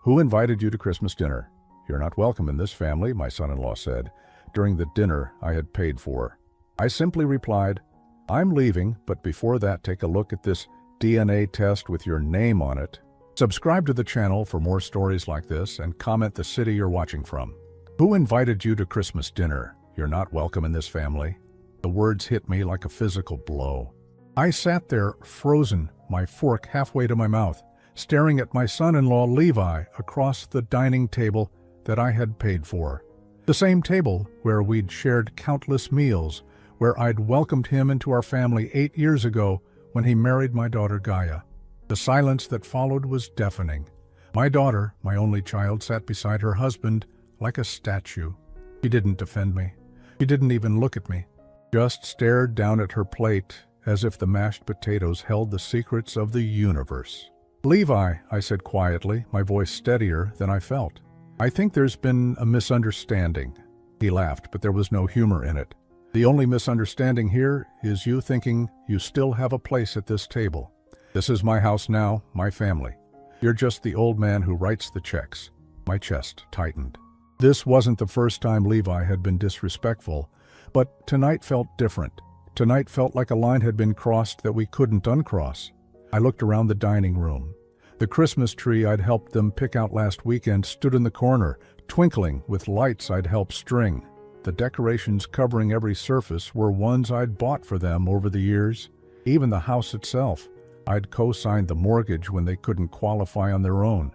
"Who invited you to Christmas dinner?" "You're not welcome in this family," my son-in-law said, during the dinner I had paid for. I simply replied, "I'm leaving, but before that, take a look at this DNA test with your name on it." Subscribe to the channel for more stories like this and comment the city you're watching from. "Who invited you to Christmas dinner? You're not welcome in this family." The words hit me like a physical blow. I sat there, frozen, my fork halfway to my mouth, staring at my son-in-law Levi across the dining table that I had paid for. The same table where we'd shared countless meals, where I'd welcomed him into our family 8 years ago when he married my daughter Gaia. The silence that followed was deafening. My daughter, my only child, sat beside her husband like a statue. She didn't defend me. She didn't even look at me, just stared down at her plate as if the mashed potatoes held the secrets of the universe. "Levi," I said quietly, my voice steadier than I felt, "I think there's been a misunderstanding." He laughed, but there was no humor in it. "The only misunderstanding here is you thinking you still have a place at this table. This is my house now, my family. You're just the old man who writes the checks." My chest tightened. This wasn't the first time Levi had been disrespectful, but tonight felt different. Tonight felt like a line had been crossed that we couldn't uncross. I looked around the dining room. The Christmas tree I'd helped them pick out last weekend stood in the corner, twinkling with lights I'd helped string. The decorations covering every surface were ones I'd bought for them over the years. Even the house itself. I'd co-signed the mortgage when they couldn't qualify on their own.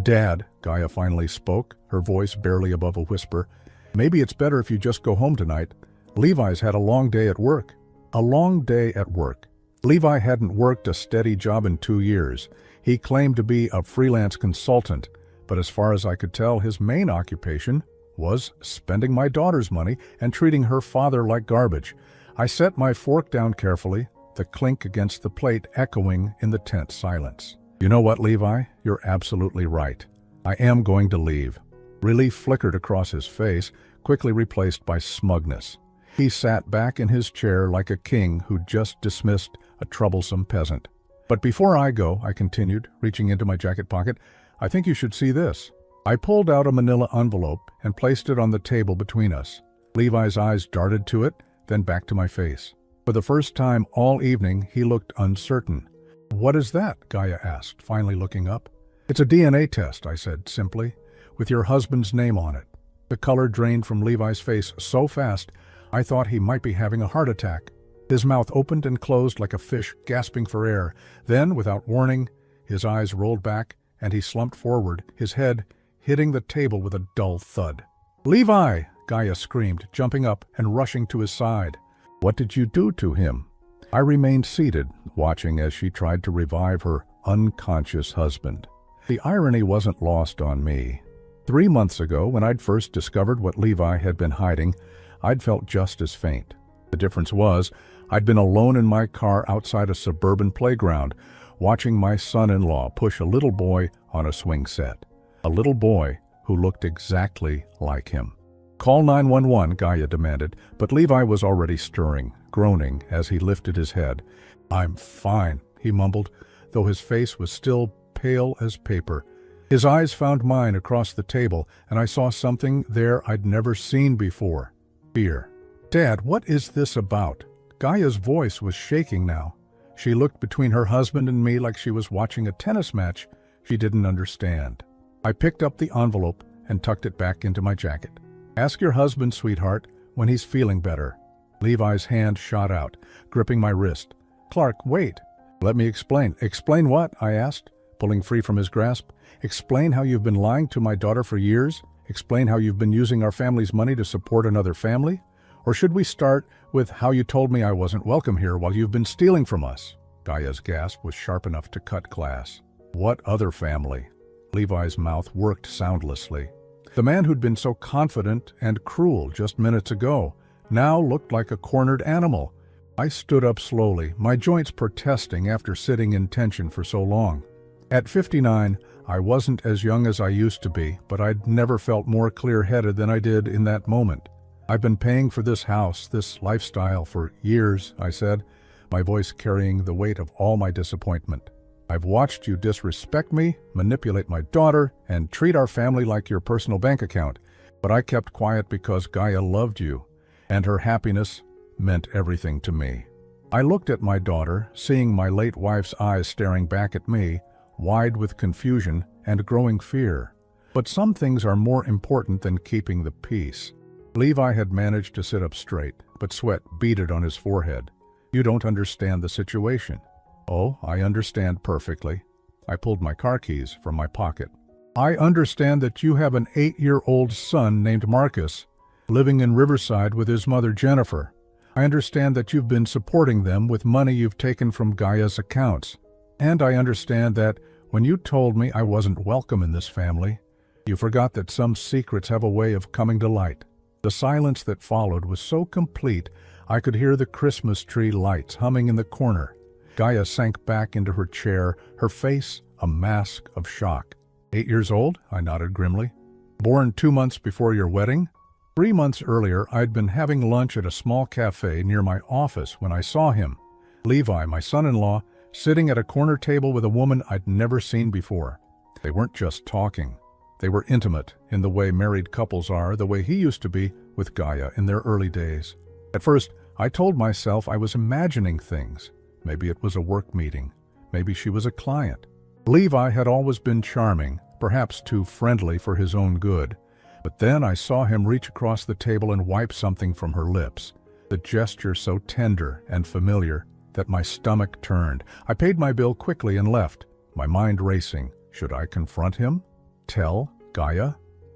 "Dad," Gaia finally spoke, her voice barely above a whisper, "maybe it's better if you just go home tonight. Levi's had a long day at work." A long day at work. Levi hadn't worked a steady job in 2 years. He claimed to be a freelance consultant, but as far as I could tell, his main occupation was spending my daughter's money and treating her father like garbage. I set my fork down carefully, the clink against the plate echoing in the tense silence. "You know what, Levi? You're absolutely right. I am going to leave." Relief flickered across his face, quickly replaced by smugness. He sat back in his chair like a king who'd just dismissed a troublesome peasant. "But before I go," I continued, reaching into my jacket pocket, "I think you should see this." I pulled out a manila envelope and placed it on the table between us. Levi's eyes darted to it, then back to my face. For the first time all evening, he looked uncertain. "What is that?" Gaia asked, finally looking up. "It's a DNA test," I said simply, "with your husband's name on it." The color drained from Levi's face so fast, I thought he might be having a heart attack. His mouth opened and closed like a fish gasping for air. Then, without warning, his eyes rolled back and he slumped forward, his head hitting the table with a dull thud. "Levi!" Gaia screamed, jumping up and rushing to his side. "What did you do to him?" I remained seated, watching as she tried to revive her unconscious husband. The irony wasn't lost on me. 3 months ago, when I'd first discovered what Levi had been hiding, I'd felt just as faint. The difference was, I'd been alone in my car outside a suburban playground, watching my son-in-law push a little boy on a swing set. A little boy who looked exactly like him. "Call 911, Gaia demanded, but Levi was already stirring, groaning as he lifted his head. "I'm fine," he mumbled, though his face was still pale as paper. His eyes found mine across the table, and I saw something there I'd never seen before. Fear. "Dad, what is this about?" Gaia's voice was shaking now. She looked between her husband and me like she was watching a tennis match she didn't understand. I picked up the envelope and tucked it back into my jacket. "Ask your husband, sweetheart, when he's feeling better." Levi's hand shot out, gripping my wrist. "Clark, wait." "Let me explain." "Explain what?" I asked, pulling free from his grasp. "Explain how you've been lying to my daughter for years? Explain how you've been using our family's money to support another family? Or should we start with how you told me I wasn't welcome here while you've been stealing from us?" Gaia's gasp was sharp enough to cut glass. "What other family?" Levi's mouth worked soundlessly. The man who'd been so confident and cruel just minutes ago now looked like a cornered animal. I stood up slowly, my joints protesting after sitting in tension for so long. At 59, I wasn't as young as I used to be, but I'd never felt more clear-headed than I did in that moment. "I've been paying for this house, this lifestyle for years," I said, my voice carrying the weight of all my disappointment. I've watched you disrespect me, manipulate my daughter, and treat our family like your personal bank account. But I kept quiet because Gaia loved you, and her happiness meant everything to me. I looked at my daughter, seeing my late wife's eyes staring back at me, wide with confusion and growing fear. But some things are more important than keeping the peace. Levi had managed to sit up straight, but sweat beaded on his forehead. You don't understand the situation. Oh, I understand perfectly. I pulled my car keys from my pocket. I understand that you have an 8-year-old son named Marcus, living in Riverside with his mother Jennifer. I understand that you've been supporting them with money you've taken from Gaia's accounts. And I understand that when you told me I wasn't welcome in this family, you forgot that some secrets have a way of coming to light. The silence that followed was so complete I could hear the Christmas tree lights humming in the corner. Gaia sank back into her chair, her face a mask of shock. 8 years old? I nodded grimly. Born 2 months before your wedding? 3 months earlier, I'd been having lunch at a small cafe near my office when I saw him, Levi, my son-in-law, sitting at a corner table with a woman I'd never seen before. They weren't just talking. They were intimate in the way married couples are, the way he used to be with Gaia in their early days. At first, I told myself I was imagining things. Maybe it was a work meeting. Maybe she was a client. Levi had always been charming, perhaps too friendly for his own good. But then I saw him reach across the table and wipe something from her lips, the gesture so tender and familiar that my stomach turned. I paid my bill quickly and left, my mind racing. Should I confront him? Tell Gaia?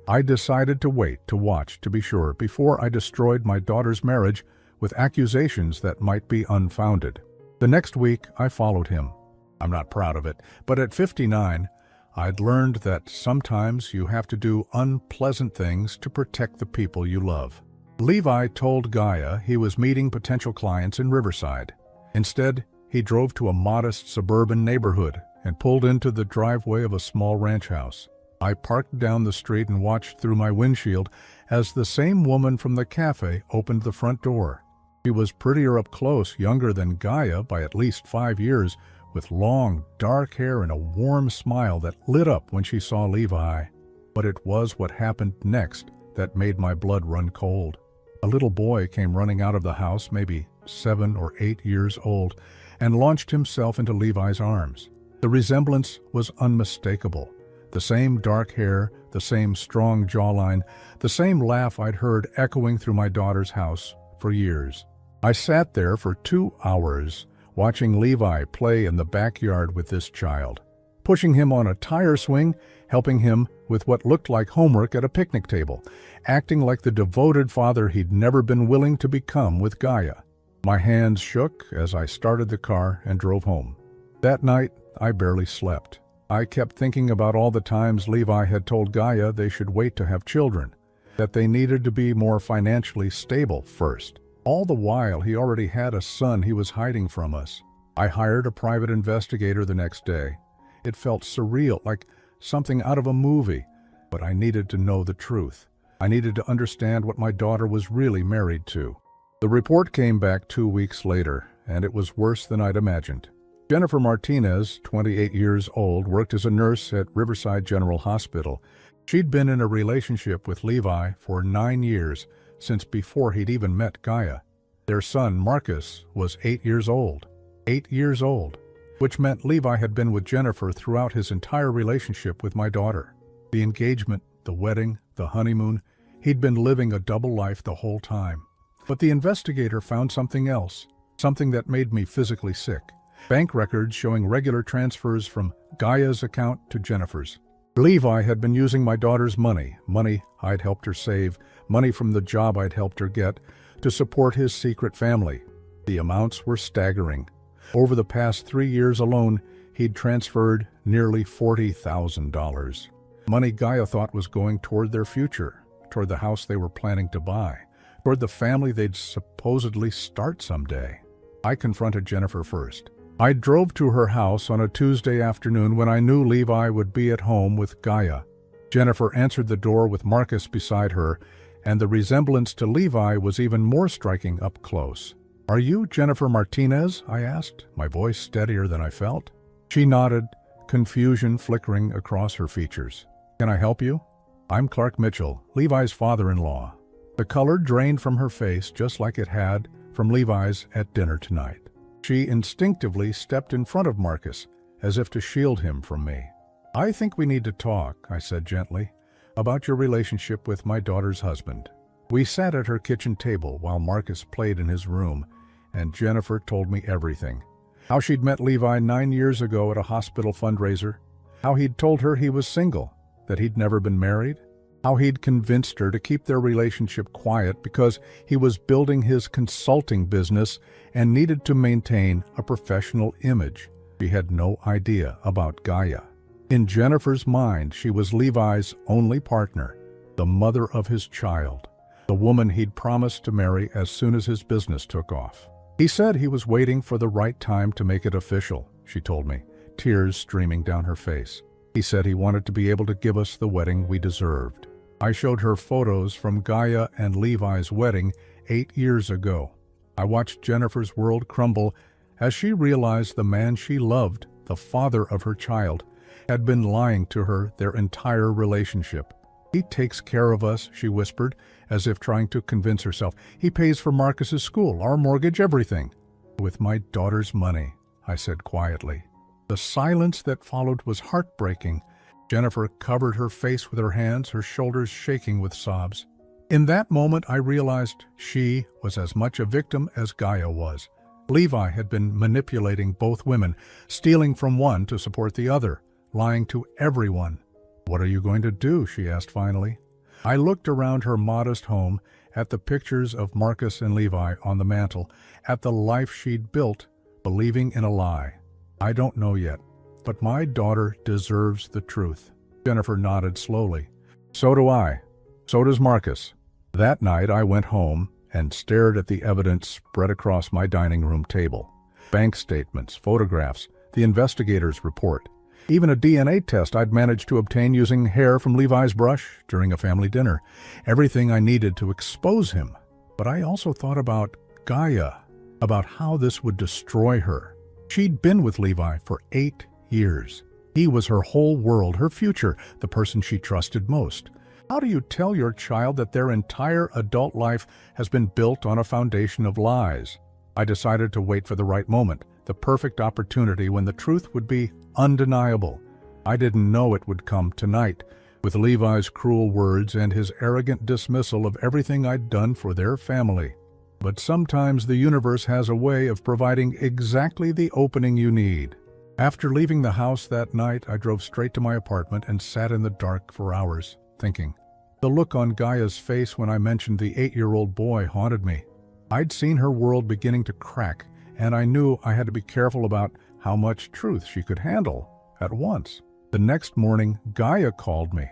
I decided to wait, to watch, to be sure, before I destroyed my daughter's marriage with accusations that might be unfounded. The next week, I followed him. I'm not proud of it, but at 59, I'd learned that sometimes you have to do unpleasant things to protect the people you love. Levi told Gaia he was meeting potential clients in Riverside. Instead, he drove to a modest suburban neighborhood and pulled into the driveway of a small ranch house. I parked down the street and watched through my windshield as the same woman from the cafe opened the front door. She was prettier up close, younger than Gaia by at least 5 years, with long, dark hair and a warm smile that lit up when she saw Levi. But it was what happened next that made my blood run cold. A little boy came running out of the house, maybe 7 or 8 years old, and launched himself into Levi's arms. The resemblance was unmistakable. The same dark hair, the same strong jawline, the same laugh I'd heard echoing through my daughter's house for years. I sat there for 2 hours, watching Levi play in the backyard with this child, pushing him on a tire swing, helping him with what looked like homework at a picnic table, acting like the devoted father he'd never been willing to become with Gaia. My hands shook as I started the car and drove home. That night, I barely slept. I kept thinking about all the times Levi had told Gaia they should wait to have children, that they needed to be more financially stable first. All the while, he already had a son he was hiding from us. I hired a private investigator the next day. It felt surreal, like something out of a movie, but I needed to know the truth. I needed to understand what my daughter was really married to. The report came back 2 weeks later, and it was worse than I'd imagined. Jennifer Martinez, 28 years old, worked as a nurse at Riverside General Hospital. She'd been in a relationship with Levi for 9 years, since before he'd even met Gaia. Their son, Marcus, was 8 years old. 8 years old, which meant Levi had been with Jennifer throughout his entire relationship with my daughter. The engagement, the wedding, the honeymoon, he'd been living a double life the whole time. But the investigator found something else, something that made me physically sick. Bank records showing regular transfers from Gaia's account to Jennifer's. Levi had been using my daughter's money I'd helped her save, money from the job I'd helped her get, to support his secret family. The amounts were staggering. Over the past 3 years alone, he'd transferred nearly $40,000. Money Gaia thought was going toward their future, toward the house they were planning to buy, toward the family they'd supposedly start someday. I confronted Jennifer first. I drove to her house on a Tuesday afternoon when I knew Levi would be at home with Gaia. Jennifer answered the door with Marcus beside her, and the resemblance to Levi was even more striking up close. "Are you Jennifer Martinez?" I asked, my voice steadier than I felt. She nodded, confusion flickering across her features. Can I help you? I'm Clark Mitchell, Levi's father-in-law. The color drained from her face just like it had from Levi's at dinner tonight. She instinctively stepped in front of Marcus, as if to shield him from me. I think we need to talk, I said gently, about your relationship with my daughter's husband. We sat at her kitchen table while Marcus played in his room, and Jennifer told me everything. How she'd met Levi 9 years ago at a hospital fundraiser, how he'd told her he was single, that he'd never been married, how he'd convinced her to keep their relationship quiet because he was building his consulting business and needed to maintain a professional image. She had no idea about Gaia. In Jennifer's mind, she was Levi's only partner, the mother of his child, the woman he'd promised to marry as soon as his business took off. He said he was waiting for the right time to make it official, she told me, tears streaming down her face. He said he wanted to be able to give us the wedding we deserved. I showed her photos from Gaia and Levi's wedding 8 years ago. I watched Jennifer's world crumble as she realized the man she loved, the father of her child, had been lying to her their entire relationship. He takes care of us, she whispered, as if trying to convince herself. He pays for Marcus's school, our mortgage, everything. With my daughter's money, I said quietly. The silence that followed was heartbreaking. Jennifer covered her face with her hands, her shoulders shaking with sobs. In that moment, I realized she was as much a victim as Gaia was. Levi had been manipulating both women, stealing from one to support the other, lying to everyone. What are you going to do? She asked finally. I looked around her modest home, at the pictures of Marcus and Levi on the mantel, at the life she'd built, believing in a lie. I don't know yet, but my daughter deserves the truth. Jennifer nodded slowly. So do I. So does Marcus. That night I went home and stared at the evidence spread across my dining room table. Bank statements, photographs, the investigator's report. Even a DNA test I'd managed to obtain using hair from Levi's brush during a family dinner. Everything I needed to expose him. But I also thought about Gaia, about how this would destroy her. She'd been with Levi for 8 years. He was her whole world, her future, the person she trusted most. How do you tell your child that their entire adult life has been built on a foundation of lies? I decided to wait for the right moment, the perfect opportunity when the truth would be undeniable. I didn't know it would come tonight, with Levi's cruel words and his arrogant dismissal of everything I'd done for their family. But sometimes the universe has a way of providing exactly the opening you need. After leaving the house that night, I drove straight to my apartment and sat in the dark for hours, thinking. The look on Gaia's face when I mentioned the 8-year-old boy haunted me. I'd seen her world beginning to crack, and I knew I had to be careful about how much truth she could handle at once. The next morning, Gaia called me.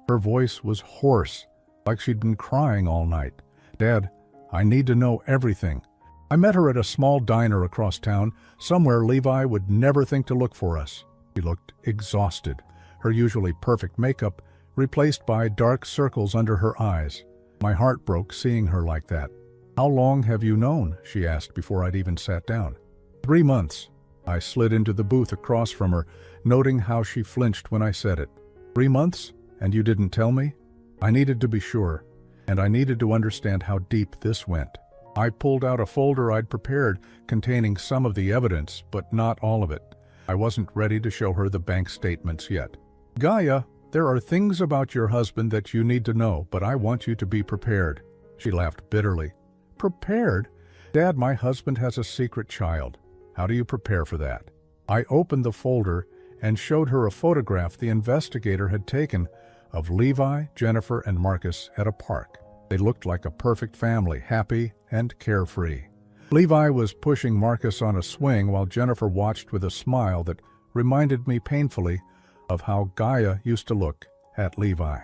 Her voice was hoarse, like she'd been crying all night. Dad, I need to know everything. I met her at a small diner across town, somewhere Levi would never think to look for us. She looked exhausted, her usually perfect makeup replaced by dark circles under her eyes. My heart broke seeing her like that. How long have you known? She asked before I'd even sat down. 3 months. I slid into the booth across from her, noting how she flinched when I said it. 3 months? And you didn't tell me? I needed to be sure, and I needed to understand how deep this went. I pulled out a folder I'd prepared containing some of the evidence, but not all of it. I wasn't ready to show her the bank statements yet. Gaia, there are things about your husband that you need to know, but I want you to be prepared. She laughed bitterly. Prepared? Dad, my husband has a secret child. How do you prepare for that? I opened the folder and showed her a photograph the investigator had taken of Levi, Jennifer, and Marcus at a park. They looked like a perfect family, happy and carefree. Levi was pushing Marcus on a swing while Jennifer watched with a smile that reminded me painfully of how Gaia used to look at Levi.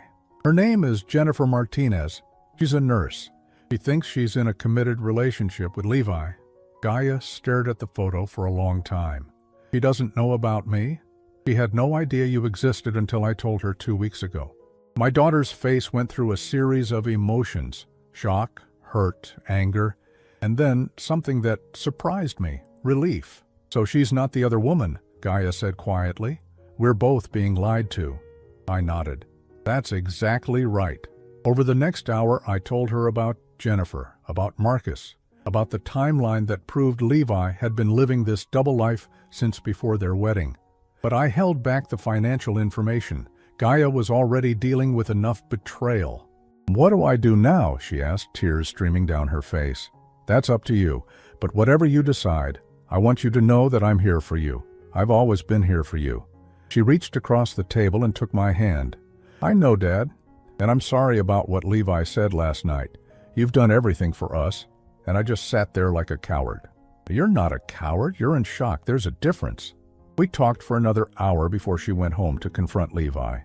Her name is Jennifer Martinez. She's a nurse. She thinks she's in a committed relationship with Levi. Gaia stared at the photo for a long time. She doesn't know about me. She had no idea you existed until I told her 2 weeks ago. My daughter's face went through a series of emotions, shock, hurt, anger, and then something that surprised me, relief. So she's not the other woman, Gaia said quietly. "We're both being lied to." I nodded. "That's exactly right." Over the next hour, I told her about Jennifer, about Marcus, about the timeline that proved Levi had been living this double life since before their wedding. But I held back the financial information. Gaia was already dealing with enough betrayal. "What do I do now?" she asked, tears streaming down her face. "That's up to you, but whatever you decide, I want you to know that I'm here for you. I've always been here for you." She reached across the table and took my hand. "I know, Dad, and I'm sorry about what Levi said last night. You've done everything for us, and I just sat there like a coward." "You're not a coward, you're in shock. There's a difference." We talked for another hour before she went home to confront Levi.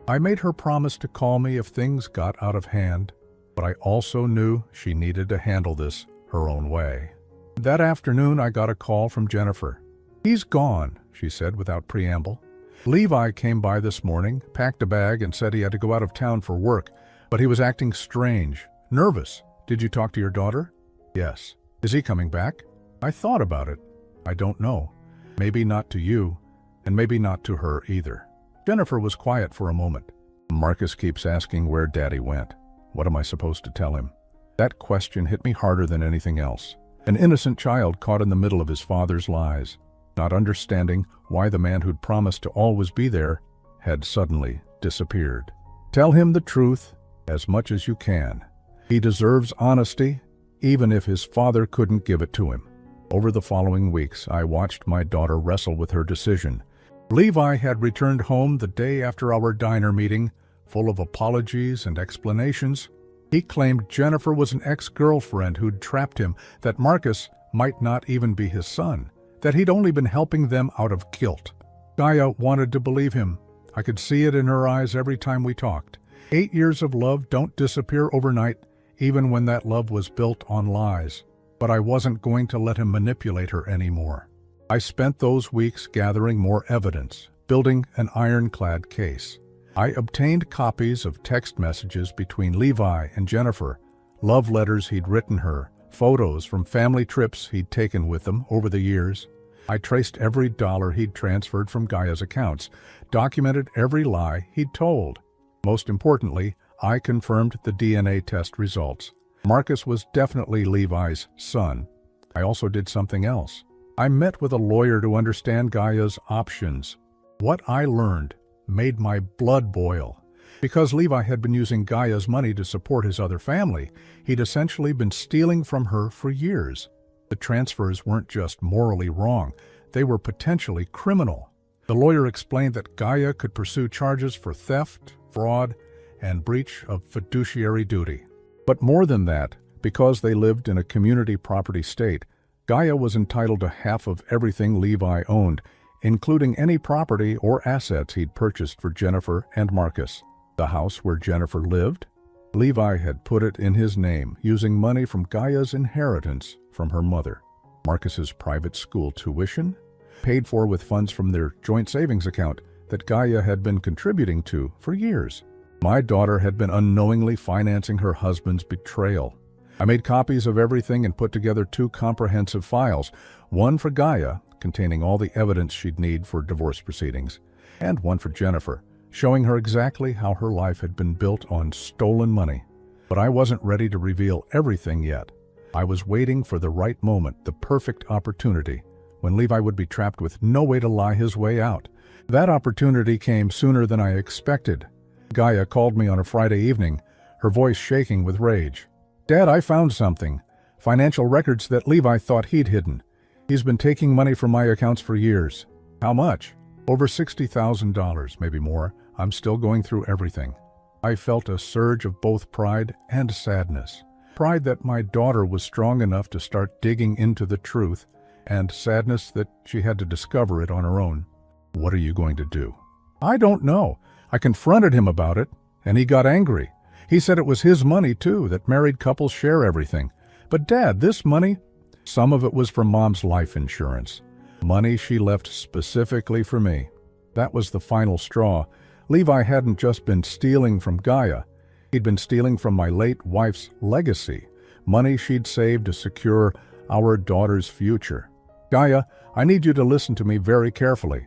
I made her promise to call me if things got out of hand, but I also knew she needed to handle this her own way. That afternoon, I got a call from Jennifer. "He's gone," she said without preamble. "Levi came by this morning, packed a bag, and said he had to go out of town for work, but he was acting strange, nervous. Did you talk to your daughter?" "Yes." "Is he coming back?" I thought about it. "I don't know. Maybe not to you, and maybe not to her either." Jennifer was quiet for a moment. "Marcus keeps asking where Daddy went. What am I supposed to tell him?" That question hit me harder than anything else. An innocent child caught in the middle of his father's lies, not understanding why the man who'd promised to always be there had suddenly disappeared. "Tell him the truth as much as you can. He deserves honesty, even if his father couldn't give it to him." Over the following weeks, I watched my daughter wrestle with her decision. Levi had returned home the day after our diner meeting, full of apologies and explanations. He claimed Jennifer was an ex-girlfriend who'd trapped him, that Marcus might not even be his son, that he'd only been helping them out of guilt. Gaia wanted to believe him. I could see it in her eyes every time we talked. 8 years of love don't disappear overnight, even when that love was built on lies. But I wasn't going to let him manipulate her anymore. I spent those weeks gathering more evidence, building an ironclad case. I obtained copies of text messages between Levi and Jennifer, love letters he'd written her, photos from family trips he'd taken with them over the years. I traced every dollar he'd transferred from Gaia's accounts, documented every lie he'd told. Most importantly, I confirmed the DNA test results. Marcus was definitely Levi's son. I also did something else. I met with a lawyer to understand Gaia's options. What I learned made my blood boil. Because Levi had been using Gaia's money to support his other family, he'd essentially been stealing from her for years. The transfers weren't just morally wrong, they were potentially criminal. The lawyer explained that Gaia could pursue charges for theft, fraud, and breach of fiduciary duty. But more than that, because they lived in a community property state, Gaia was entitled to half of everything Levi owned, including any property or assets he'd purchased for Jennifer and Marcus. The house where Jennifer lived? Levi had put it in his name, using money from Gaia's inheritance from her mother. Marcus's private school tuition? Paid for with funds from their joint savings account that Gaia had been contributing to for years. My daughter had been unknowingly financing her husband's betrayal. I made copies of everything and put together 2 comprehensive files, one for Gaia, containing all the evidence she'd need for divorce proceedings, and one for Jennifer, showing her exactly how her life had been built on stolen money. But I wasn't ready to reveal everything yet. I was waiting for the right moment, the perfect opportunity, when Levi would be trapped with no way to lie his way out. That opportunity came sooner than I expected. Gaia called me on a Friday evening, her voice shaking with rage. "Dad, I found something. Financial records that Levi thought he'd hidden. He's been taking money from my accounts for years." "How much?" "Over $60,000, maybe more. I'm still going through everything." I felt a surge of both pride and sadness. Pride that my daughter was strong enough to start digging into the truth, and sadness that she had to discover it on her own. "What are you going to do?" "I don't know. I confronted him about it, and he got angry. He said it was his money, too, that married couples share everything. But Dad, this money..." "Some of it was from Mom's life insurance. Money she left specifically for me." That was the final straw. Levi hadn't just been stealing from Gaia. He'd been stealing from my late wife's legacy, money she'd saved to secure our daughter's future. Gaia, I need you to listen to me very carefully.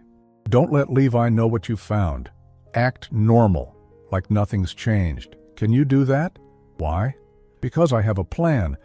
Don't let Levi know what you found. Act normal, like nothing's changed. Can you do that? Why? Because I have a plan,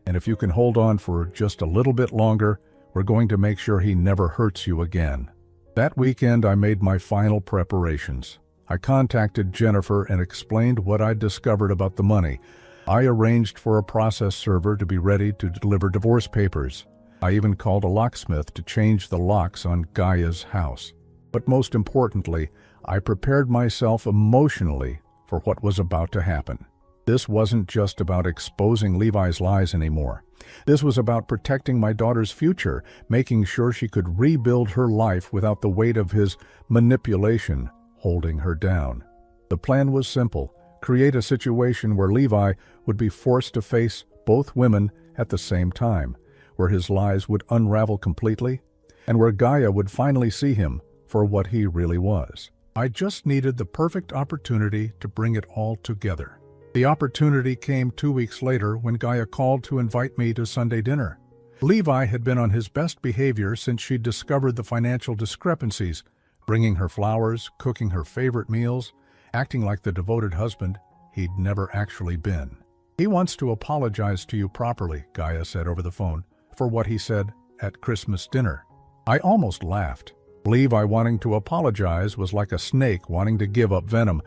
and if you can hold on for just a little bit longer, we're going to make sure he never hurts you again. That weekend, I made my final preparations. I contacted Jennifer and explained what I'd discovered about the money. I arranged for a process server to be ready to deliver divorce papers. I even called a locksmith to change the locks on Gaia's house. But most importantly, I prepared myself emotionally for what was about to happen. This wasn't just about exposing Levi's lies anymore. This was about protecting my daughter's future, making sure she could rebuild her life without the weight of his manipulation holding her down. The plan was simple: create a situation where Levi would be forced to face both women at the same time, where his lies would unravel completely, and where Gaia would finally see him for what he really was. I just needed the perfect opportunity to bring it all together. The opportunity came 2 weeks later when Gaia called to invite me to Sunday dinner. Levi had been on his best behavior since she'd discovered the financial discrepancies, bringing her flowers, cooking her favorite meals, acting like the devoted husband he'd never actually been. He wants to apologize to you properly, Gaia said over the phone, for what he said at Christmas dinner. I almost laughed. Levi wanting to apologize was like a snake wanting to give up venom,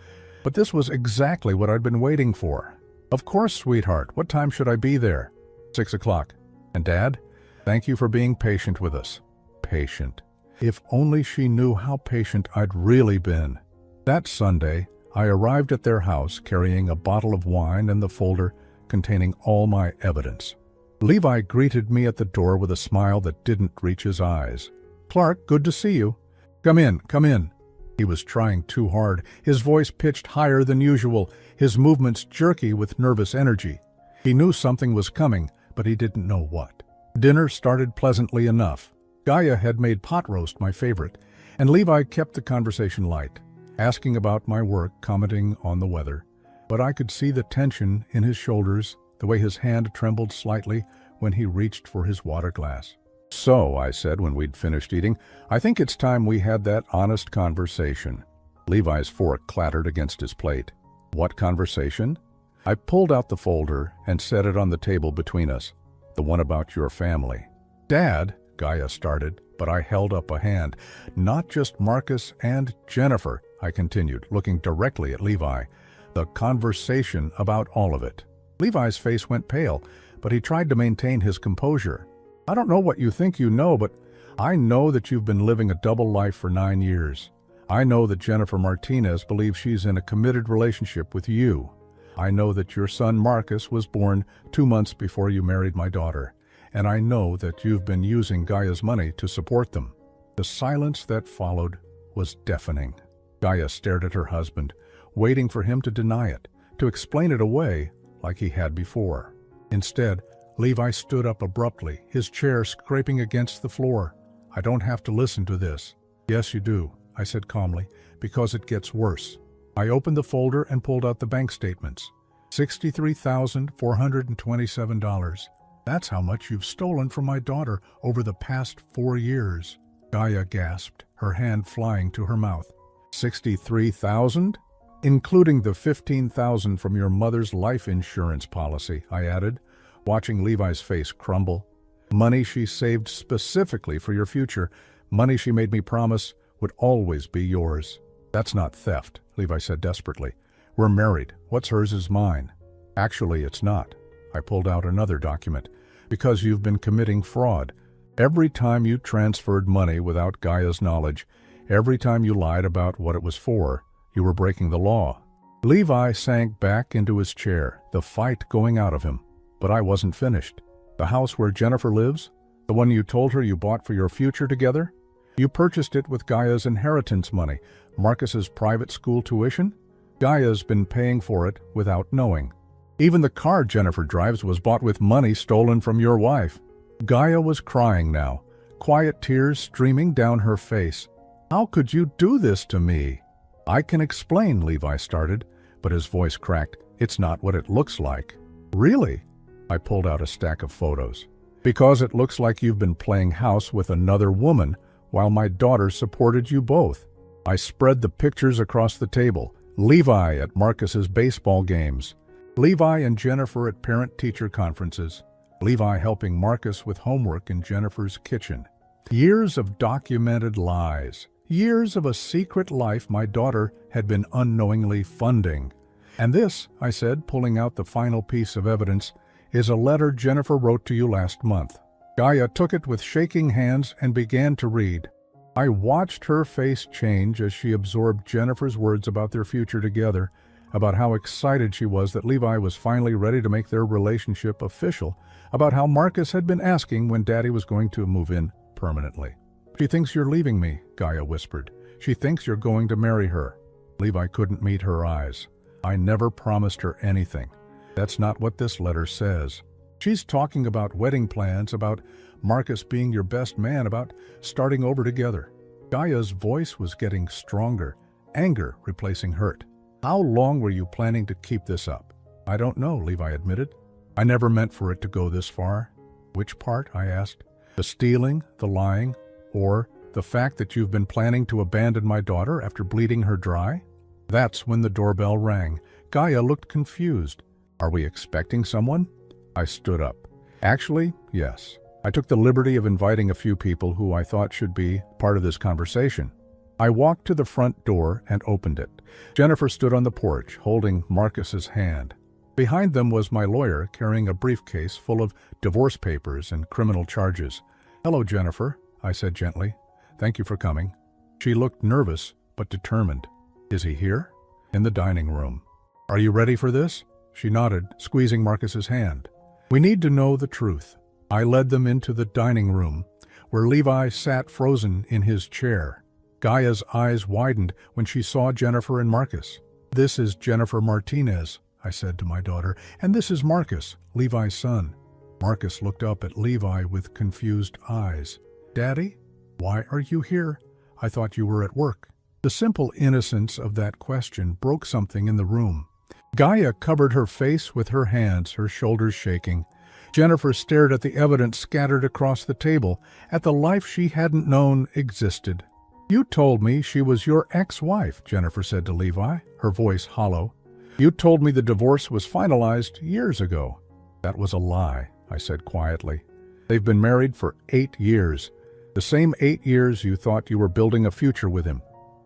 but this was exactly what I'd been waiting for. Of course, sweetheart, what time should I be there? 6 o'clock. And Dad, thank you for being patient with us. Patient. If only she knew how patient I'd really been. That Sunday, I arrived at their house carrying a bottle of wine and the folder containing all my evidence. Levi greeted me at the door with a smile that didn't reach his eyes. Clark, good to see you. Come in, come in. He was trying too hard, his voice pitched higher than usual, his movements jerky with nervous energy. He knew something was coming, but he didn't know what. Dinner started pleasantly enough. Gaia had made pot roast my favorite, and Levi kept the conversation light, asking about my work, commenting on the weather. But I could see the tension in his shoulders, the way his hand trembled slightly when he reached for his water glass. So, I said when we'd finished eating, I think it's time we had that honest conversation. Levi's fork clattered against his plate. What conversation? I pulled out the folder and set it on the table between us, the one about your family. Dad, Gaia started, but I held up a hand. Not just Marcus and Jennifer, I continued, looking directly at Levi. The conversation about all of it. Levi's face went pale, but he tried to maintain his composure. I don't know what you think you know, but I know that you've been living a double life for 9 years. I know that Jennifer Martinez believes she's in a committed relationship with you. I know that your son Marcus was born 2 months before you married my daughter, and I know that you've been using Gaia's money to support them. The silence that followed was deafening. Gaia stared at her husband, waiting for him to deny it, to explain it away like he had before. Instead, Levi stood up abruptly, his chair scraping against the floor. I don't have to listen to this. Yes, you do, I said calmly, because it gets worse. I opened the folder and pulled out the bank statements. $63,427. That's how much you've stolen from my daughter over the past 4 years. Gaia gasped, her hand flying to her mouth. 63,000? Including the 15,000 from your mother's life insurance policy, I added, watching Levi's face crumble. Money she saved specifically for your future, money she made me promise would always be yours. That's not theft, Levi said desperately. We're married. What's hers is mine. Actually, it's not. I pulled out another document. Because you've been committing fraud. Every time you transferred money without Gaia's knowledge, every time you lied about what it was for, you were breaking the law. Levi sank back into his chair, the fight going out of him. But I wasn't finished. The house where Jennifer lives, the one you told her you bought for your future together, you purchased it with Gaia's inheritance money, Marcus's private school tuition. Gaia's been paying for it without knowing. Even the car Jennifer drives was bought with money stolen from your wife. Gaia was crying now, quiet tears streaming down her face. How could you do this to me? I can explain, Levi started, but his voice cracked. It's not what it looks like. Really? I pulled out a stack of photos. Because it looks like you've been playing house with another woman while my daughter supported you both. I spread the pictures across the table. Levi at Marcus's baseball games. Levi and Jennifer at parent-teacher conferences. Levi helping Marcus with homework in Jennifer's kitchen. Years of documented lies. Years of a secret life my daughter had been unknowingly funding. And this, I said, pulling out the final piece of evidence, is a letter Jennifer wrote to you last month. Gaia took it with shaking hands and began to read. I watched her face change as she absorbed Jennifer's words about their future together, about how excited she was that Levi was finally ready to make their relationship official, about how Marcus had been asking when Daddy was going to move in permanently. She thinks you're leaving me, Gaia whispered. She thinks you're going to marry her. Levi couldn't meet her eyes. I never promised her anything. That's not what this letter says. She's talking about wedding plans, about Marcus being your best man, about starting over together. Gaia's voice was getting stronger, anger replacing hurt. How long were you planning to keep this up? I don't know, Levi admitted. I never meant for it to go this far. Which part? I asked. The stealing, the lying, or the fact that you've been planning to abandon my daughter after bleeding her dry? That's when the doorbell rang. Gaia looked confused. Are we expecting someone? I stood up. Actually, yes. I took the liberty of inviting a few people who I thought should be part of this conversation. I walked to the front door and opened it. Jennifer stood on the porch, holding Marcus's hand. Behind them was my lawyer, carrying a briefcase full of divorce papers and criminal charges. Hello, Jennifer, I said gently. Thank you for coming. She looked nervous, but determined. Is he here? In the dining room. Are you ready for this? She nodded, squeezing Marcus's hand. We need to know the truth. I led them into the dining room, where Levi sat frozen in his chair. Gaia's eyes widened when she saw Jennifer and Marcus. This is Jennifer Martinez, I said to my daughter, and this is Marcus, Levi's son. Marcus looked up at Levi with confused eyes. Daddy, why are you here? I thought you were at work. The simple innocence of that question broke something in the room. Gaia covered her face with her hands, her shoulders shaking. Jennifer stared at the evidence scattered across the table, at the life she hadn't known existed. You told me she was your ex-wife, Jennifer said to Levi, her voice hollow. You told me the divorce was finalized years ago. That was a lie, I said quietly. They've been married for 8 years. The same 8 years you thought you were building a future with him.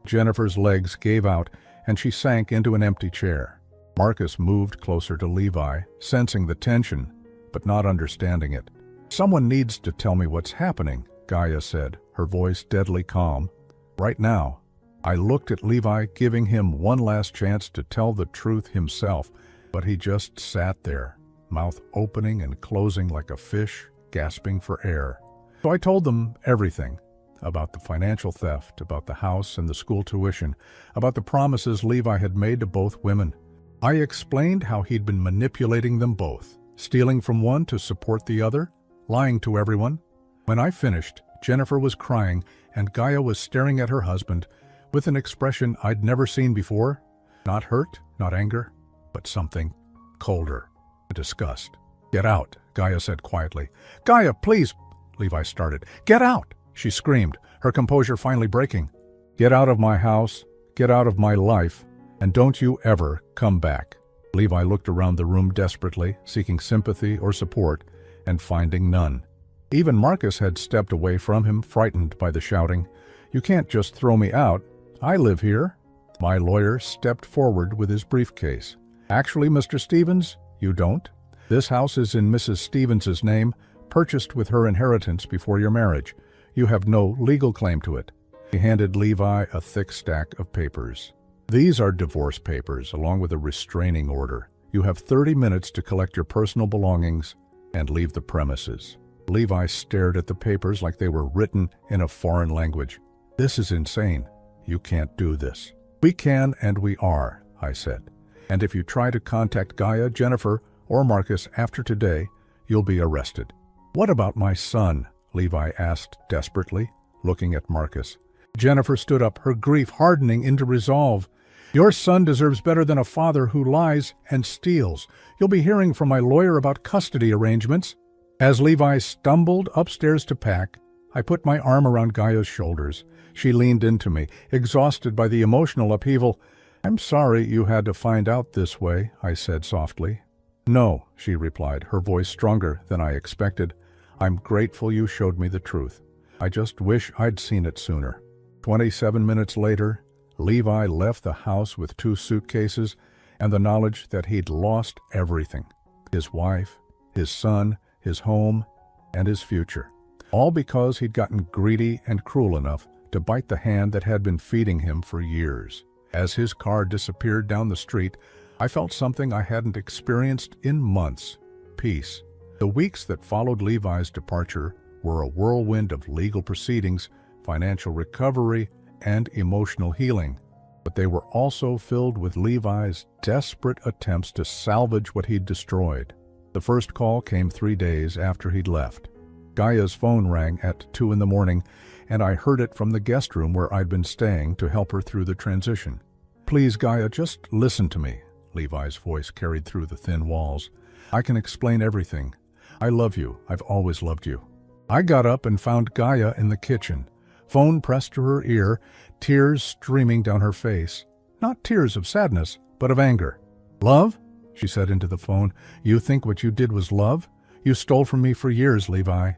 Jennifer's legs gave out, and she sank into an empty chair. Marcus moved closer to Levi, sensing the tension, but not understanding it. Someone needs to tell me what's happening, Gaia said, her voice deadly calm. Right now. I looked at Levi, giving him one last chance to tell the truth himself, but he just sat there, mouth opening and closing like a fish, gasping for air. So I told them everything, about the financial theft, about the house and the school tuition, about the promises Levi had made to both women. I explained how he'd been manipulating them both, stealing from one to support the other, lying to everyone. When I finished, Jennifer was crying and Gaia was staring at her husband with an expression I'd never seen before. Not hurt, not anger, but something colder, disgust. Get out, Gaia said quietly. Gaia, please, Levi started. Get out, she screamed, her composure finally breaking. Get out of my house, get out of my life, and don't you ever come back. Levi looked around the room desperately, seeking sympathy or support, and finding none. Even Marcus had stepped away from him, frightened by the shouting. You can't just throw me out. I live here. My lawyer stepped forward with his briefcase. Actually, Mr. Stevens, you don't. This house is in Mrs. Stevens's name, purchased with her inheritance before your marriage. You have no legal claim to it. He handed Levi a thick stack of papers. These are divorce papers, along with a restraining order. You have 30 minutes to collect your personal belongings and leave the premises. Levi stared at the papers like they were written in a foreign language. This is insane. You can't do this. We can and we are, I said. And if you try to contact Gaia, Jennifer, or Marcus after today, you'll be arrested. What about my son? Levi asked desperately, looking at Marcus. Jennifer stood up, her grief hardening into resolve. Your son deserves better than a father who lies and steals. You'll be hearing from my lawyer about custody arrangements. As Levi stumbled upstairs to pack, I put my arm around Gaia's shoulders. She leaned into me, exhausted by the emotional upheaval. "I'm sorry you had to find out this way," I said softly. "No," she replied, her voice stronger than I expected. "I'm grateful you showed me the truth. I just wish I'd seen it sooner." 27 minutes later, Levi left the house with 2 suitcases and the knowledge that he'd lost everything: his wife, his son, his home, and his future. All because he'd gotten greedy and cruel enough to bite the hand that had been feeding him for years. As his car disappeared down the street, I felt something I hadn't experienced in months: peace. The weeks that followed Levi's departure were a whirlwind of legal proceedings, financial recovery, and emotional healing. But they were also filled with Levi's desperate attempts to salvage what he'd destroyed. The first call came 3 days after he'd left. Gaia's phone rang at 2 in the morning, and I heard it from the guest room where I'd been staying to help her through the transition. "Please, Gaia, just listen to me," Levi's voice carried through the thin walls. "I can explain everything. I love you. I've always loved you." I got up and found Gaia in the kitchen, phone pressed to her ear, tears streaming down her face. Not tears of sadness, but of anger. "Love?" she said into the phone. "You think what you did was love? You stole from me for years, Levi.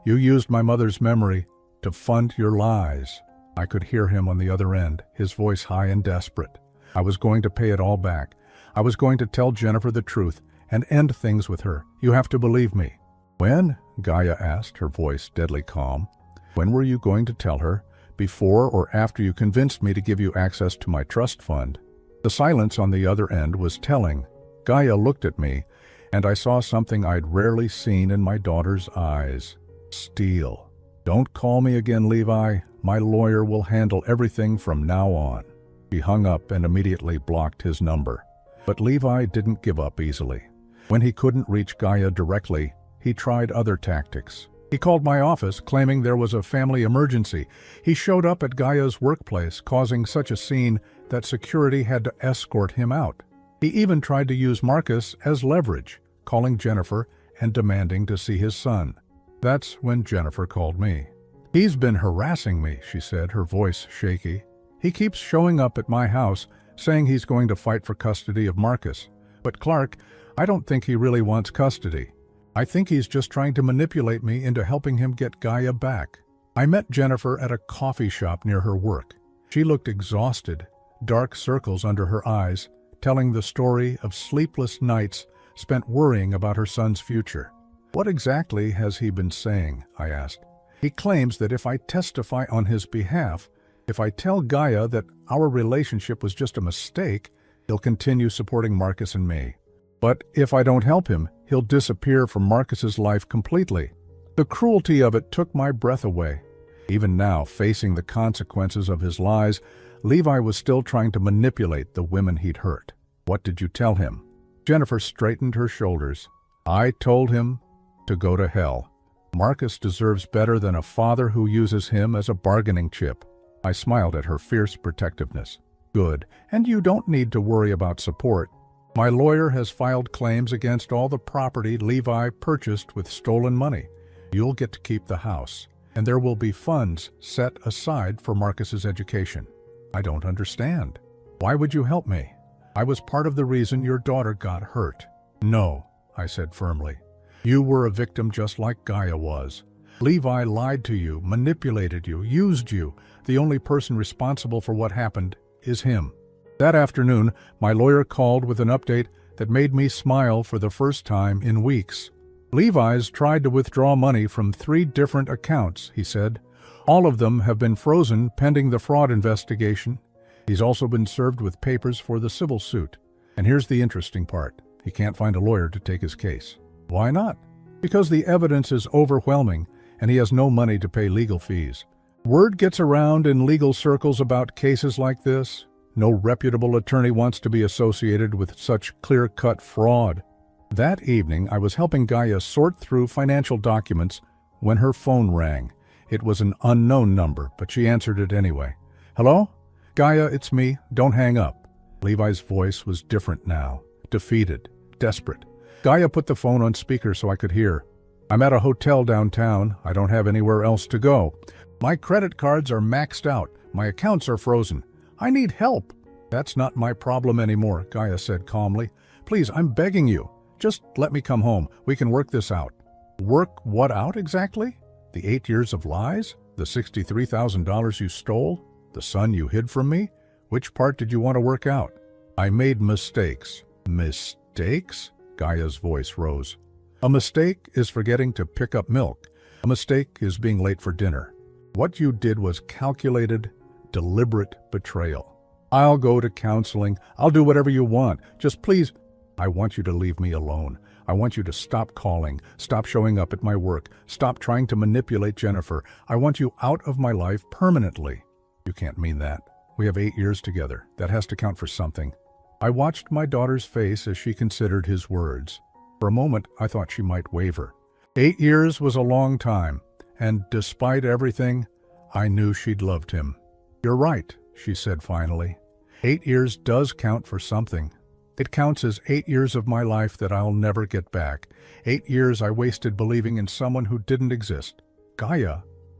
You used my mother's memory to fund your lies." I could hear him on the other end, his voice high and desperate. "I was going to pay it all back. I was going to tell Jennifer the truth and end things with her. You have to believe me." "When?" Gaia asked, her voice deadly calm. "When were you going to tell her? Before or after you convinced me to give you access to my trust fund?" The silence on the other end was telling. Gaia looked at me, and I saw something I'd rarely seen in my daughter's eyes: steel. "Don't call me again, Levi. My lawyer will handle everything from now on." He hung up and immediately blocked his number. But Levi didn't give up easily. When he couldn't reach Gaia directly, he tried other tactics. He called my office, claiming there was a family emergency. He showed up at Gaia's workplace, causing such a scene that security had to escort him out. He even tried to use Marcus as leverage, calling Jennifer and demanding to see his son. That's when Jennifer called me. "He's been harassing me," she said, her voice shaky. "He keeps showing up at my house, saying he's going to fight for custody of Marcus. But Clark, I don't think he really wants custody. I think he's just trying to manipulate me into helping him get Gaia back." I met Jennifer at a coffee shop near her work. She looked exhausted, dark circles under her eyes, telling the story of sleepless nights spent worrying about her son's future. "What exactly has he been saying?" I asked. "He claims that if I testify on his behalf, if I tell Gaia that our relationship was just a mistake, he'll continue supporting Marcus and me. But if I don't help him, he'll disappear from Marcus's life completely." The cruelty of it took my breath away. Even now, facing the consequences of his lies, Levi was still trying to manipulate the women he'd hurt. "What did you tell him?" Jennifer straightened her shoulders. "I told him to go to hell. Marcus deserves better than a father who uses him as a bargaining chip." I smiled at her fierce protectiveness. "Good, and you don't need to worry about support. My lawyer has filed claims against all the property Levi purchased with stolen money. You'll get to keep the house, and there will be funds set aside for Marcus's education." "I don't understand. Why would you help me? I was part of the reason your daughter got hurt." "No," I said firmly. "You were a victim just like Gaia was. Levi lied to you, manipulated you, used you. The only person responsible for what happened is him." That afternoon, my lawyer called with an update that made me smile for the first time in weeks. "Levi's tried to withdraw money from 3 different accounts," he said. "All of them have been frozen pending the fraud investigation. He's also been served with papers for the civil suit. And here's the interesting part. He can't find a lawyer to take his case." "Why not?" "Because the evidence is overwhelming, and he has no money to pay legal fees. Word gets around in legal circles about cases like this. No reputable attorney wants to be associated with such clear-cut fraud." That evening, I was helping Gaia sort through financial documents when her phone rang. It was an unknown number, but she answered it anyway. "Hello? Gaia, it's me. Don't hang up." Levi's voice was different now, defeated, desperate. Gaia put the phone on speaker so I could hear. I'm at a hotel downtown. I don't have anywhere else to go. My credit cards are maxed out. My accounts are frozen. I need help. That's not my problem anymore, Gaia said calmly. Please, I'm begging you. Just let me come home. We can work this out. Work what out exactly? The 8 years of lies? The $63,000 you stole? The son you hid from me? Which part did you want to work out? I made mistakes. Mistakes? Gaia's voice rose. A mistake is forgetting to pick up milk. A mistake is being late for dinner. What you did was calculated, deliberate betrayal. I'll go to counseling. I'll do whatever you want. Just please, I want you to leave me alone. I want you to stop calling, stop showing up at my work, stop trying to manipulate Jennifer. I want you out of my life permanently. You can't mean that. We have 8 years together. That has to count for something. I watched my daughter's face as she considered his words. For a moment, I thought she might waver. 8 years was a long time, and despite everything, I knew she'd loved him. You're right, she said finally. 8 years does count for something. It counts as 8 years of my life that I'll never get back. 8 years I wasted believing in someone who didn't exist. Gaia,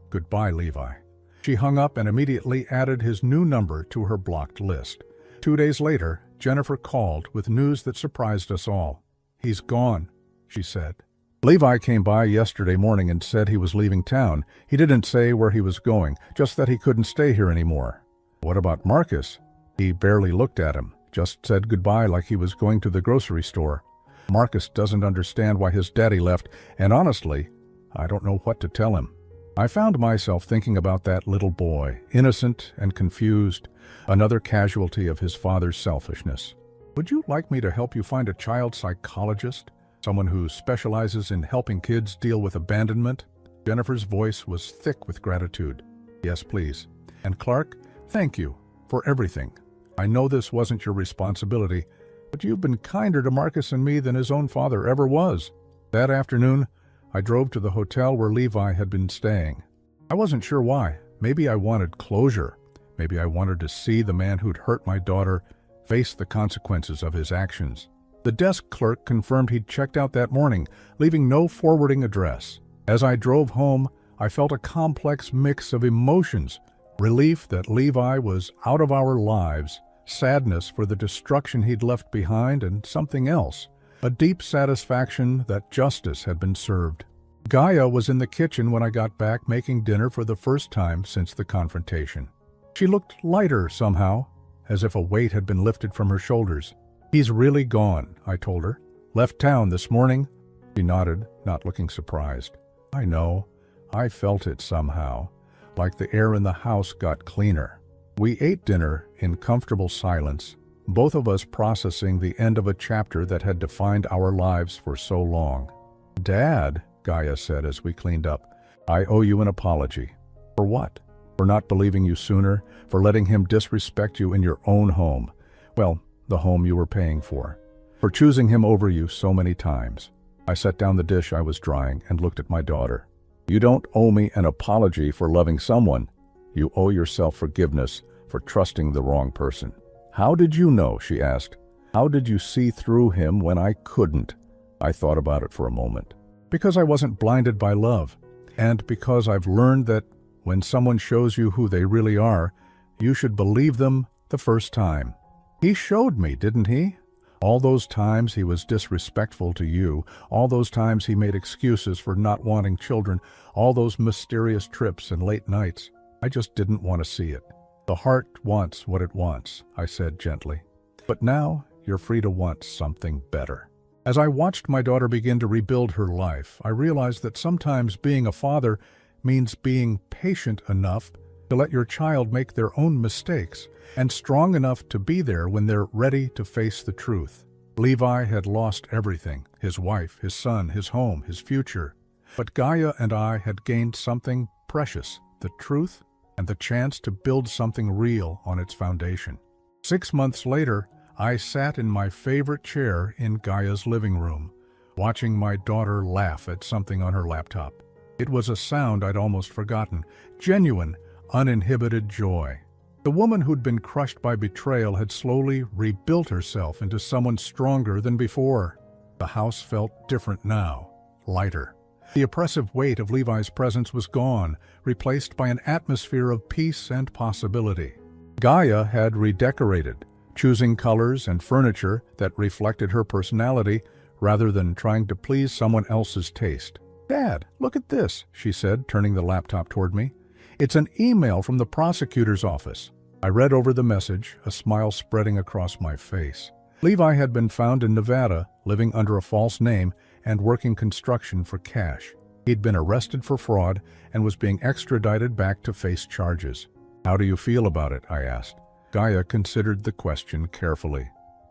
goodbye, Levi. She hung up and immediately added his new number to her blocked list. 2 days later, Jennifer called with news that surprised us all. He's gone, she said. Levi came by yesterday morning and said he was leaving town. He didn't say where he was going, just that he couldn't stay here anymore. What about Marcus? He barely looked at him, just said goodbye like he was going to the grocery store. Marcus doesn't understand why his daddy left, and honestly, I don't know what to tell him. I found myself thinking about that little boy, innocent and confused, another casualty of his father's selfishness. Would you like me to help you find a child psychologist? Someone who specializes in helping kids deal with abandonment? Jennifer's voice was thick with gratitude. Yes, please. And Clark, thank you for everything. I know this wasn't your responsibility, but you've been kinder to Marcus and me than his own father ever was. That afternoon, I drove to the hotel where Levi had been staying. I wasn't sure why. Maybe I wanted closure. Maybe I wanted to see the man who'd hurt my daughter face the consequences of his actions. The desk clerk confirmed he'd checked out that morning, leaving no forwarding address. As I drove home, I felt a complex mix of emotions: relief that Levi was out of our lives, sadness for the destruction he'd left behind, and something else, a deep satisfaction that justice had been served. Gaia was in the kitchen when I got back, making dinner for the first time since the confrontation. She looked lighter somehow, as if a weight had been lifted from her shoulders. He's really gone, I told her. Left town this morning. She nodded, not looking surprised. I know. I felt it somehow, like the air in the house got cleaner. We ate dinner in comfortable silence, both of us processing the end of a chapter that had defined our lives for so long. Dad, Gaia said as we cleaned up, I owe you an apology. For what? For not believing you sooner, for letting him disrespect you in your own home. Well, the home you were paying for. For choosing him over you so many times. I set down the dish I was drying and looked at my daughter. You don't owe me an apology for loving someone. You owe yourself forgiveness for trusting the wrong person. How did you know? She asked. How did you see through him when I couldn't? I thought about it for a moment. Because I wasn't blinded by love, and because I've learned that when someone shows you who they really are, you should believe them the first time. He showed me, didn't he? All those times he was disrespectful to you, all those times he made excuses for not wanting children, all those mysterious trips and late nights. I just didn't want to see it. The heart wants what it wants, I said gently. But now you're free to want something better. As I watched my daughter begin to rebuild her life, I realized that sometimes being a father means being patient enough to let your child make their own mistakes, and strong enough to be there when they're ready to face the truth. Levi had lost everything: his wife, his son, his home, his future. But Gaia and I had gained something precious: the truth and the chance to build something real on its foundation. 6 months later, I sat in my favorite chair in Gaia's living room, watching my daughter laugh at something on her laptop. It was a sound I'd almost forgotten: genuine, uninhibited joy. The woman who'd been crushed by betrayal had slowly rebuilt herself into someone stronger than before. The house felt different now, lighter. The oppressive weight of Levi's presence was gone, replaced by an atmosphere of peace and possibility. Gaia had redecorated, choosing colors and furniture that reflected her personality rather than trying to please someone else's taste. "Dad, look at this," she said, turning the laptop toward me. "It's an email from the prosecutor's office." I read over the message, a smile spreading across my face. Levi had been found in Nevada, living under a false name and working construction for cash. He'd been arrested for fraud and was being extradited back to face charges. "How do you feel about it?" I asked. Gaia considered the question carefully.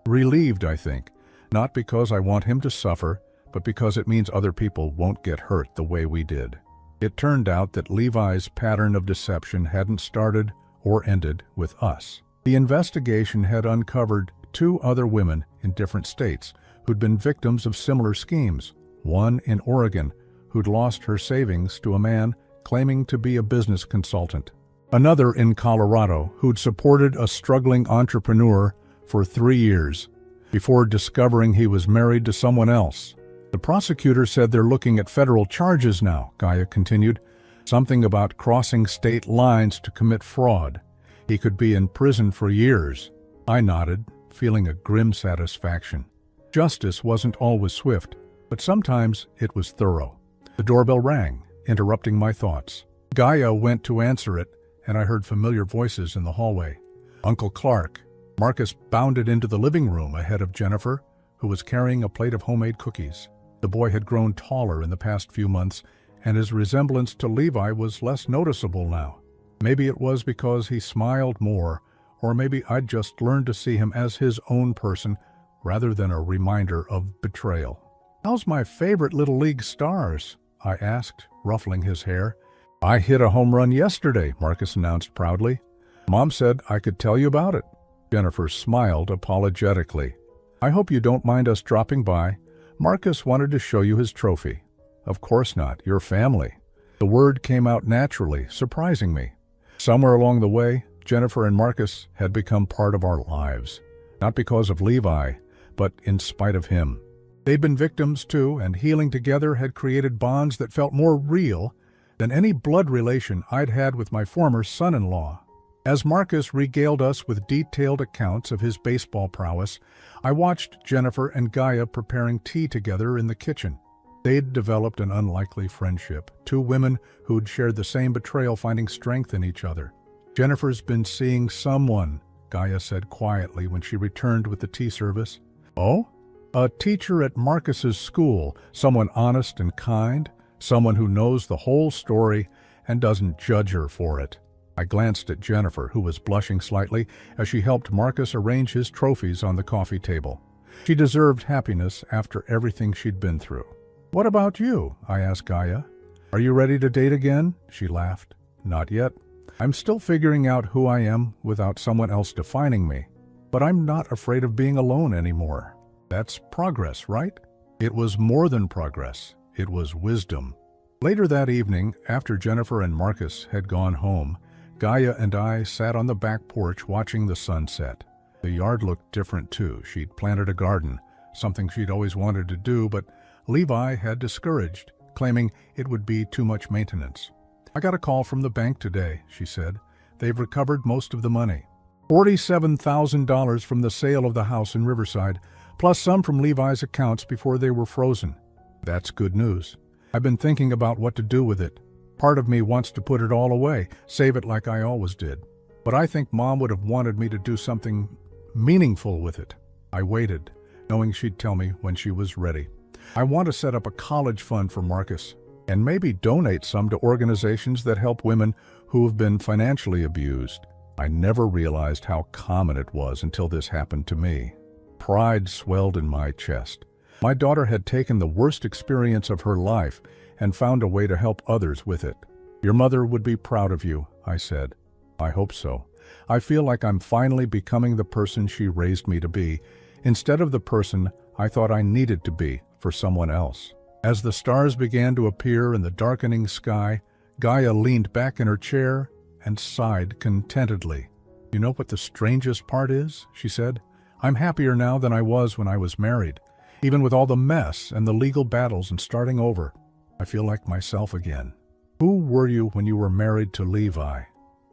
"Relieved, I think. Not because I want him to suffer, but because it means other people won't get hurt the way we did." It turned out that Levi's pattern of deception hadn't started or ended with us. The investigation had uncovered 2 other women in different states who'd been victims of similar schemes. One in Oregon, who'd lost her savings to a man claiming to be a business consultant. Another in Colorado, who'd supported a struggling entrepreneur for 3 years before discovering he was married to someone else. "The prosecutor said they're looking at federal charges now," Gaia continued. "Something about crossing state lines to commit fraud. He could be in prison for years." I nodded, feeling a grim satisfaction. Justice wasn't always swift, but sometimes it was thorough. The doorbell rang, interrupting my thoughts. Gaia went to answer it, and I heard familiar voices in the hallway. "Uncle Clark." Marcus bounded into the living room ahead of Jennifer, who was carrying a plate of homemade cookies. The boy had grown taller in the past few months, and his resemblance to Levi was less noticeable now. Maybe it was because he smiled more, or maybe I'd just learned to see him as his own person rather than a reminder of betrayal. "How's my favorite Little League Stars?" I asked, ruffling his hair. "I hit a home run yesterday," Marcus announced proudly. "Mom said I could tell you about it." Jennifer smiled apologetically. "I hope you don't mind us dropping by. Marcus wanted to show you his trophy." "Of course not, your family." The word came out naturally, surprising me. Somewhere along the way, Jennifer and Marcus had become part of our lives. Not because of Levi, but in spite of him. They'd been victims too, and healing together had created bonds that felt more real than any blood relation I'd had with my former son-in-law. As Marcus regaled us with detailed accounts of his baseball prowess, I watched Jennifer and Gaia preparing tea together in the kitchen. They'd developed an unlikely friendship, 2 women who'd shared the same betrayal, finding strength in each other. "Jennifer's been seeing someone," Gaia said quietly when she returned with the tea service. "Oh?" "A teacher at Marcus's school, someone honest and kind, someone who knows the whole story and doesn't judge her for it." I glanced at Jennifer, who was blushing slightly as she helped Marcus arrange his trophies on the coffee table. She deserved happiness after everything she'd been through. "What about you?" I asked Gaia. "Are you ready to date again?" She laughed. "Not yet. I'm still figuring out who I am without someone else defining me. But I'm not afraid of being alone anymore." That's progress, right? It was more than progress. It was wisdom. Later that evening, after Jennifer and Marcus had gone home, Gaia and I sat on the back porch watching the sunset. The yard looked different too. She'd planted a garden, something she'd always wanted to do, but Levi had discouraged, claiming it would be too much maintenance. "I got a call from the bank today," she said. "They've recovered most of the money. $47,000 from the sale of the house in Riverside, plus some from Levi's accounts before they were frozen. That's good news. I've been thinking about what to do with it. Part of me wants to put it all away, save it like I always did. But I think Mom would have wanted me to do something meaningful with it." I waited, knowing she'd tell me when she was ready. "I want to set up a college fund for Marcus, and maybe donate some to organizations that help women who have been financially abused." I never realized how common it was until this happened to me. Pride swelled in my chest. My daughter had taken the worst experience of her life and found a way to help others with it. "Your mother would be proud of you," I said. "I hope so. I feel like I'm finally becoming the person she raised me to be, instead of the person I thought I needed to be for someone else." As the stars began to appear in the darkening sky, Gaia leaned back in her chair and sighed contentedly. "You know what the strangest part is?" she said. "I'm happier now than I was when I was married, even with all the mess and the legal battles and starting over. I feel like myself again. Who were you when you were married to Levi?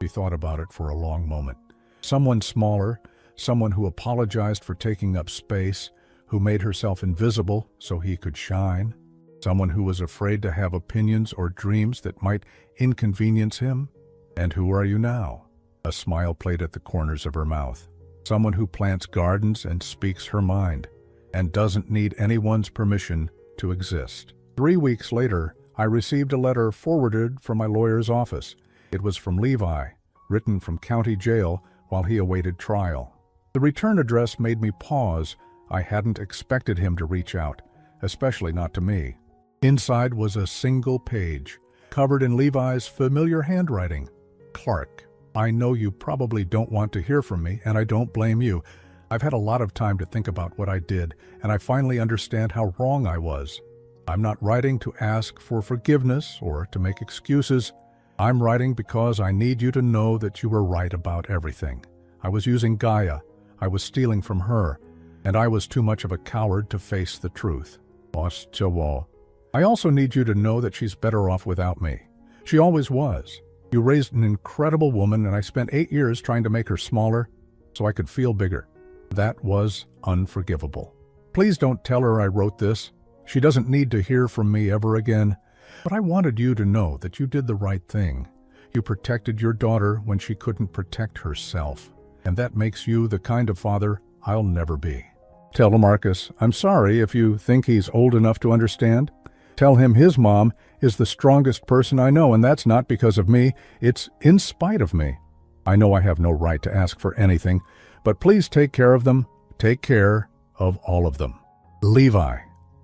She thought about it for a long moment. Someone smaller, someone who apologized for taking up space, who made herself invisible so he could shine. Someone who was afraid to have opinions or dreams that might inconvenience him. And who are you now? A smile played at the corners of her mouth. Someone who plants gardens and speaks her mind, and doesn't need anyone's permission to exist. 3 weeks later, I received a letter forwarded from my lawyer's office. It was from Levi, written from county jail while he awaited trial. The return address made me pause. I hadn't expected him to reach out, especially not to me. Inside was a single page, covered in Levi's familiar handwriting. Clark, I know you probably don't want to hear from me, and I don't blame you. I've had a lot of time to think about what I did, and I finally understand how wrong I was. I'm not writing to ask for forgiveness or to make excuses. I'm writing because I need you to know that you were right about everything. I was using Gaia. I was stealing from her, and I was too much of a coward to face the truth. I also need you to know that she's better off without me. She always was. You raised an incredible woman, and I spent 8 years trying to make her smaller so I could feel bigger. That was unforgivable. Please don't tell her I wrote this. She doesn't need to hear from me ever again. But I wanted you to know that you did the right thing. You protected your daughter when she couldn't protect herself. And that makes you the kind of father I'll never be. Tell Marcus I'm sorry if you think he's old enough to understand. Tell him his mom is the strongest person I know, and that's not because of me. It's in spite of me. I know I have no right to ask for anything, but please take care of them. Take care of all of them. Levi.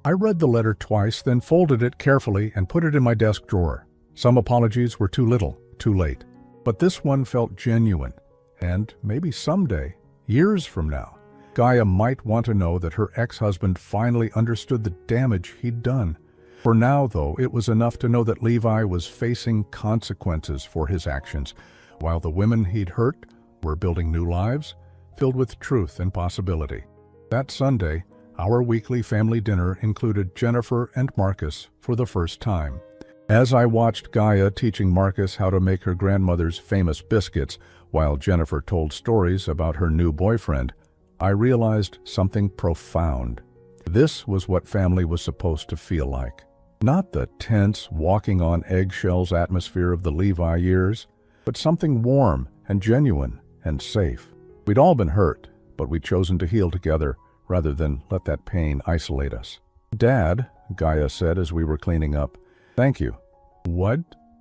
I read the letter twice, then folded it carefully and put it in my desk drawer. Some apologies were too little, too late. But this one felt genuine. And maybe someday, years from now, Gaia might want to know that her ex-husband finally understood the damage he'd done. For now, though, it was enough to know that Levi was facing consequences for his actions, while the women he'd hurt were building new lives, filled with truth and possibility. That Sunday, our weekly family dinner included Jennifer and Marcus for the first time. As I watched Gaia teaching Marcus how to make her grandmother's famous biscuits, while Jennifer told stories about her new boyfriend, I realized something profound. This was what family was supposed to feel like. Not the tense, walking on eggshells atmosphere of the Levi years, but something warm and genuine and safe. We'd all been hurt, but we'd chosen to heal together rather than let that pain isolate us. Dad, Gaia said as we were cleaning up, thank you. What?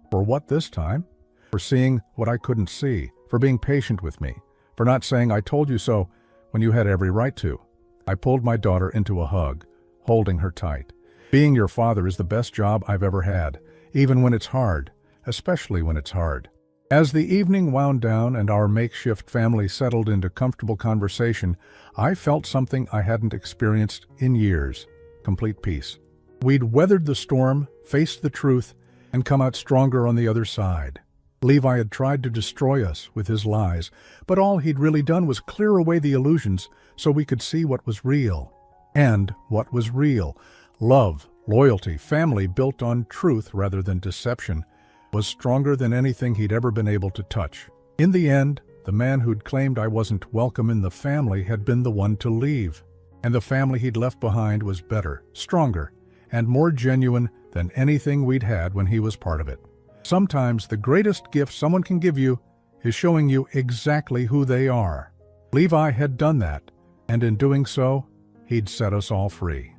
For what this time? For seeing what I couldn't see, for being patient with me, for not saying I told you so when you had every right to. I pulled my daughter into a hug, holding her tight. Being your father is the best job I've ever had, even when it's hard, especially when it's hard. As the evening wound down and our makeshift family settled into comfortable conversation, I felt something I hadn't experienced in years: complete peace. We'd weathered the storm, faced the truth, and come out stronger on the other side. Levi had tried to destroy us with his lies, but all he'd really done was clear away the illusions so we could see what was real. And what was real: love, loyalty, family built on truth rather than deception, was stronger than anything he'd ever been able to touch. In the end, the man who'd claimed I wasn't welcome in the family had been the one to leave. And the family he'd left behind was better, stronger, and more genuine than anything we'd had when he was part of it. Sometimes the greatest gift someone can give you is showing you exactly who they are. Levi had done that, and in doing so, he'd set us all free.